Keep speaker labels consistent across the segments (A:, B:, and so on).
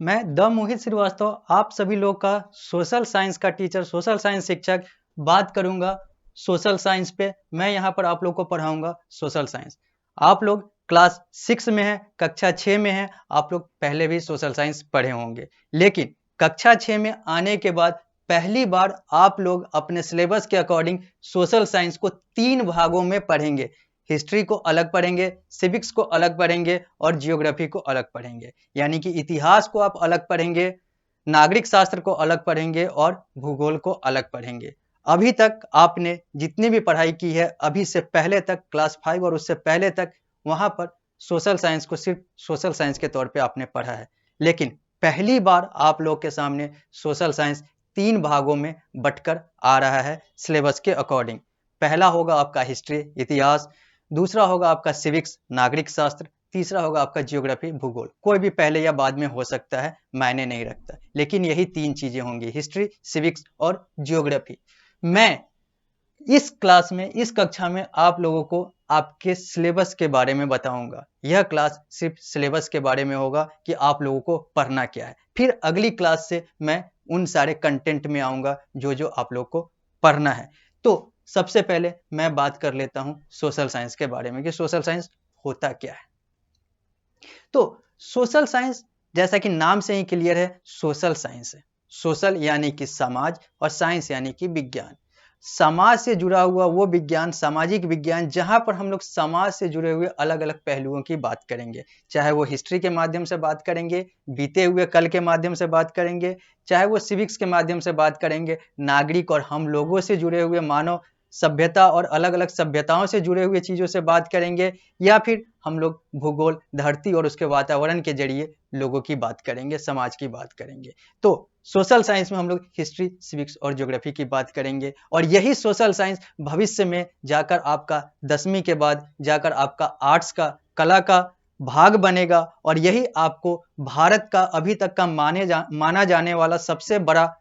A: मैं द मोहित श्रीवास्तव आप सभी लोग का सोशल साइंस का टीचर, सोशल साइंस शिक्षक बात करूंगा सोशल साइंस पे। मैं यहाँ पर आप लोग को पढ़ाऊंगा सोशल साइंस। आप लोग क्लास 6 में हैं, कक्षा 6 में हैं। आप लोग पहले भी सोशल साइंस पढ़े होंगे, लेकिन कक्षा 6 में आने के बाद पहली बार आप लोग अपने सिलेबस के अकॉर्डिंग सोशल साइंस को 3 भागों में पढ़ेंगे। हिस्ट्री को अलग पढ़ेंगे, सिविक्स को अलग पढ़ेंगे और जियोग्राफी को अलग पढ़ेंगे। यानी कि इतिहास को आप अलग पढ़ेंगे, नागरिक शास्त्र को अलग पढ़ेंगे और भूगोल को अलग पढ़ेंगे। अभी तक आपने जितनी भी पढ़ाई की है, अभी से पहले तक क्लास 5 और उससे पहले तक वहां पर सोशल साइंस को सिर्फ सोशल साइंस के तौर पे आपने पढ़ा है। लेकिन पहली बार आप लोग के सामने सोशल साइंस 3 भागों में बंटकर आ रहा है सिलेबस के अकॉर्डिंग। पहला होगा आपका हिस्ट्री, इतिहास। दूसरा होगा आपका सिविक्स, नागरिक शास्त्र। तीसरा होगा आपका जियोग्राफी, भूगोल। कोई भी पहले या बाद में हो सकता है, मायने नहीं रखता, लेकिन यही 3 चीजें होंगी, हिस्ट्री, सिविक्स और जियोग्राफी। मैं इस क्लास में, इस कक्षा में आप लोगों को आपके सिलेबस के बारे में बताऊंगा। यह क्लास सिर्फ सिलेबस के बारे में होगा कि आप लोगों को पढ़ना क्या है। फिर अगली क्लास से मैं उन सारे कंटेंट में आऊंगा जो जो आप लोग को पढ़ना है। तो सबसे पहले मैं बात कर लेता हूं सोशल साइंस के बारे में कि सोशल साइंस होता क्या है। तो सोशल साइंस जैसा कि नाम से ही क्लियर है, सोशल साइंस है। सोशल यानी कि समाज और साइंस यानी कि विज्ञान। समाज से जुड़ा हुआ वो विज्ञान, सामाजिक विज्ञान, जहां पर हम लोग समाज से जुड़े हुए अलग अलग पहलुओं की बात करेंगे। चाहे वो हिस्ट्री के माध्यम से बात करेंगे, बीते हुए कल के माध्यम से बात करेंगे, चाहे वो सिविक्स के माध्यम से बात करेंगे, नागरिक और हम लोगों से जुड़े हुए मानव सभ्यता और अलग अलग सभ्यताओं से जुड़े हुए चीजों से बात करेंगे, या फिर हम लोग भूगोल, धरती और उसके वातावरण के जरिए लोगों की बात करेंगे, समाज की बात करेंगे। तो सोशल साइंस में हम लोग हिस्ट्री, सिविक्स और ज्योग्राफी की बात करेंगे। और यही सोशल साइंस भविष्य में जाकर आपका 10वीं के बाद जाकर आपका आर्ट्स का, कला का भाग बनेगा। और यही आपको भारत का अभी तक का माना जाने वाला सबसे बड़ा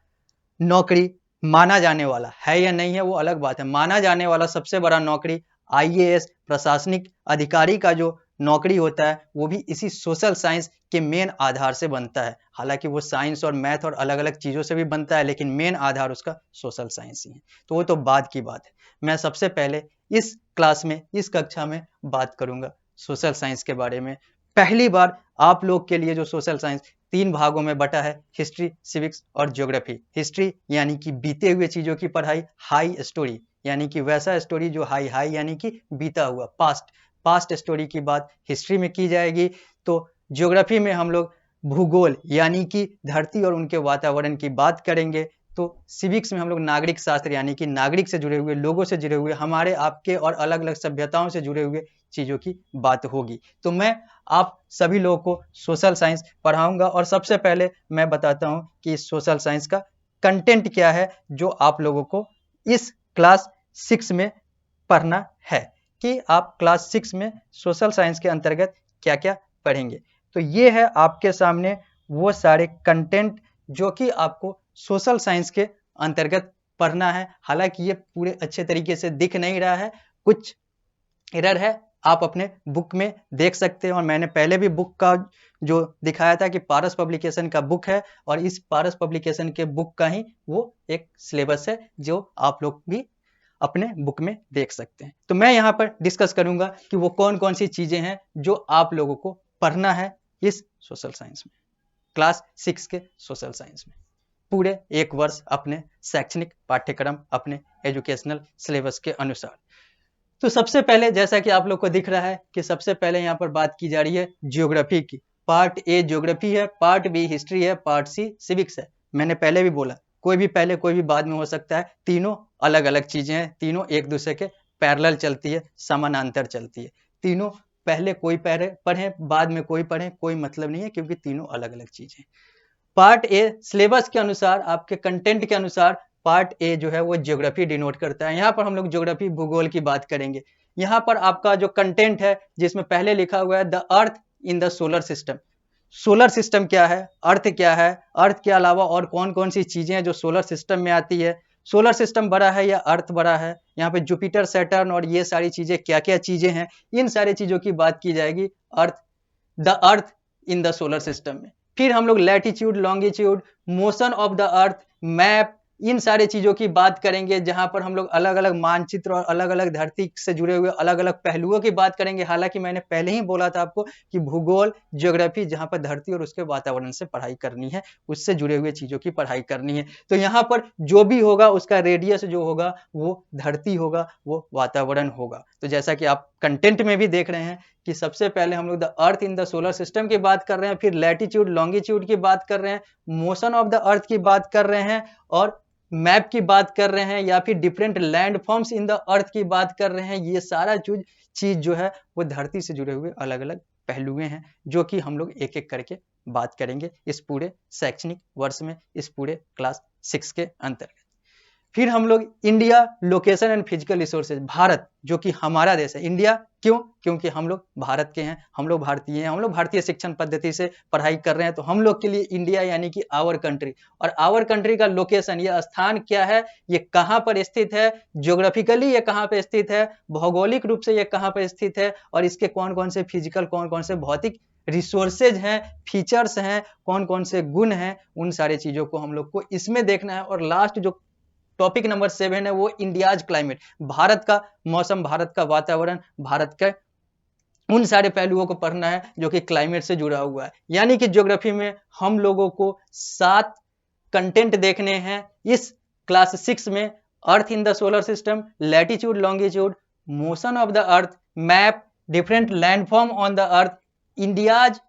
A: नौकरी, माना जाने वाला है या नहीं है वो अलग बात है, माना जाने वाला सबसे बड़ा नौकरी आईएएस, प्रशासनिक अधिकारी का जो नौकरी होता है, वो भी इसी सोशल साइंस के मेन आधार से बनता है। हालांकि वो साइंस और मैथ और अलग अलग चीजों से भी बनता है, लेकिन मेन आधार उसका सोशल साइंस ही है। तो वो तो बाद की बात है। मैं सबसे पहले इस क्लास में, इस कक्षा में बात करूंगा सोशल साइंस के बारे में। पहली बार आप लोग के लिए जो सोशल साइंस 3 भागों में बटा है, हिस्ट्री, सिविक्स और ज्योग्राफी। हिस्ट्री यानी कि बीते हुए चीजों की पढ़ाई, हाई स्टोरी यानी कि वैसा स्टोरी जो हाई हाई यानी कि बीता हुआ, पास्ट स्टोरी की बात हिस्ट्री में की जाएगी। तो ज्योग्राफी में हम लोग भूगोल यानी कि धरती और उनके वातावरण की बात करेंगे। तो सिविक्स में हम लोग नागरिक शास्त्र यानी कि नागरिक से जुड़े हुए, लोगों से जुड़े हुए, हमारे आपके और अलग अलग सभ्यताओं से जुड़े हुए चीजों की बात होगी। तो मैं आप सभी लोगों को सोशल साइंस पढ़ाऊंगा। और सबसे पहले मैं बताता हूं कि सोशल साइंस का कंटेंट क्या है जो आप लोगों को इस क्लास 6 में पढ़ना है, कि आप क्लास 6 में सोशल साइंस के अंतर्गत क्या क्या पढ़ेंगे। तो ये है आपके सामने वो सारे कंटेंट जो कि आपको सोशल साइंस के अंतर्गत पढ़ना है। हालांकि ये पूरे अच्छे तरीके से दिख नहीं रहा है, कुछ एरर है, आप अपने बुक में देख सकते हैं। और मैंने पहले भी बुक का जो दिखाया था कि पारस पब्लिकेशन का बुक है, और इस पारस पब्लिकेशन के बुक का ही वो एक सिलेबस है जो आप लोग भी अपने बुक में देख सकते हैं। तो मैं यहाँ पर डिस्कस करूंगा कि वो कौन कौन सी चीजें हैं जो आप लोगों को पढ़ना है इस सोशल साइंस में, क्लास 6 के सोशल साइंस में, पूरे 1 वर्ष अपने शैक्षणिक पाठ्यक्रम, अपने एजुकेशनल सिलेबस के अनुसार। तो सबसे पहले जैसा कि आप लोग को दिख रहा है कि सबसे पहले यहाँ पर बात की जा रही है ज्योग्राफी की। पार्ट ए ज्योग्राफी है, पार्ट बी हिस्ट्री है, पार्ट सी सिविक्स है। मैंने पहले भी बोला, कोई भी पहले कोई भी बाद में हो सकता है, तीनों अलग अलग चीजें हैं, तीनों एक दूसरे के पैरेलल चलती है, समानांतर चलती है। तीनों पहले कोई पढ़े बाद में कोई पढ़े, कोई मतलब नहीं है, क्योंकि तीनों अलग अलग चीजें। पार्ट ए सिलेबस के अनुसार, आपके कंटेंट के अनुसार पार्ट ए जो है वो ज्योग्राफी डिनोट करता है। यहाँ पर हम लोग ज्योग्राफी, भूगोल की बात करेंगे। यहाँ पर आपका जो कंटेंट है, जिसमें पहले लिखा हुआ है the earth in the solar system. Solar system क्या है, अर्थ क्या है, अर्थ के अलावा और कौन कौन सी चीजें हैं जो सोलर सिस्टम में आती है, सोलर सिस्टम बड़ा है या अर्थ बड़ा है, यहाँ पे जुपिटर, सैटर्न और ये सारी चीजें क्या क्या चीजें हैं, इन सारी चीजों की बात की जाएगी earth, the earth in the solar system में। फिर हम लोग latitude, longitude, motion of the earth, map, इन सारे चीजों की बात करेंगे, जहां पर हम लोग अलग अलग मानचित्र और अलग अलग धरती से जुड़े हुए अलग अलग पहलुओं की बात करेंगे। हालांकि मैंने पहले ही बोला था आपको कि भूगोल, ज्योग्राफी, जहां पर धरती और उसके वातावरण से पढ़ाई करनी है, उससे जुड़े हुए चीजों की पढ़ाई करनी है। तो यहाँ पर जो भी होगा उसका रेडियस जो होगा वो धरती होगा, वो वातावरण होगा। तो जैसा कि आप कंटेंट में भी देख रहे हैं कि सबसे पहले हम लोग the earth in the solar system की बात कर रहे हैं, फिर लैटिट्यूड, लॉन्गिट्यूड की बात कर रहे हैं, मोशन ऑफ द अर्थ की बात कर रहे हैं, और मैप की बात कर रहे हैं, या फिर different land forms in the earth की बात कर रहे हैं। ये सारा चीज जो है वो धरती से जुड़े हुए अलग अलग पहलुएं हैं, जो कि हम लोग एक एक करके बात करेंगे इस पूरे शैक्षणिक वर्ष में, इस पूरे क्लास 6 के अंतर्गत। फिर हम लोग India, location and physical resources, Bharat जो कि हमारा देश है। इंडिया क्यों? क्योंकि हम लोग भारत के हैं, हम लोग भारतीय हैं, हम लोग भारतीय शिक्षण पद्धति से पढ़ाई कर रहे हैं, तो हम लोग के लिए इंडिया यानी कि आवर कंट्री। और आवर कंट्री का लोकेशन, ये स्थान क्या है, ये कहाँ पर स्थित है, ज्योग्राफिकली ये कहाँ पर स्थित है, भौगोलिक रूप से ये कहाँ पर स्थित है, और इसके कौन कौन से फिजिकल, कौन कौन से भौतिक रिसोर्सेज हैं, फीचर्स हैं, कौन कौन से गुण हैं, उन सारे चीजों को हम लोग को इसमें देखना है। और लास्ट जो टॉपिक नंबर 7 है वो इंडियाज क्लाइमेट, भारत का मौसम, भारत का वातावरण, भारत के उन सारे पहलुओं को पढ़ना है जो कि क्लाइमेट से जुड़ा हुआ है। यानी कि ज्योग्राफी में हम लोगों को 7 कंटेंट देखने हैं इस क्लास 6 में। Earth in the solar system, latitude, longitude, motion of the earth, map, different landform on the earth, India's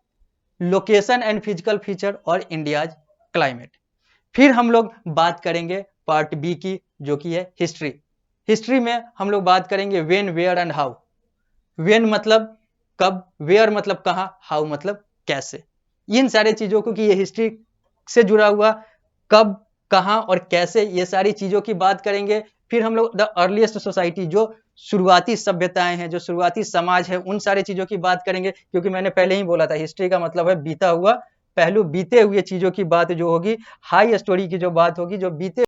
A: location and physical feature, और इंडियाज क्लाइमेट। फिर हम लोग बात करेंगे पार्ट बी की, जो कि है हिस्ट्री। हिस्ट्री में हम लोग बात करेंगे when, where and how. When मतलब कब, वेयर मतलब कहां, हाउ मतलब कैसे। इन सारे चीजों को कि ये हिस्ट्री से जुड़ा हुआ कब, कहां और कैसे, ये सारी चीजों की बात करेंगे। फिर हम लोग द अर्लीस्ट सोसाइटी, जो शुरुआती सभ्यताएं हैं, जो शुरुआती समाज है, उन सारी चीजों की बात करेंगे। क्योंकि मैंने पहले ही बोला था हिस्ट्री का मतलब है बीता हुआ पहलू, बीते हुए चीजों की बात जो होगी, हाई स्टोरी की जो बात होगी, जो बीते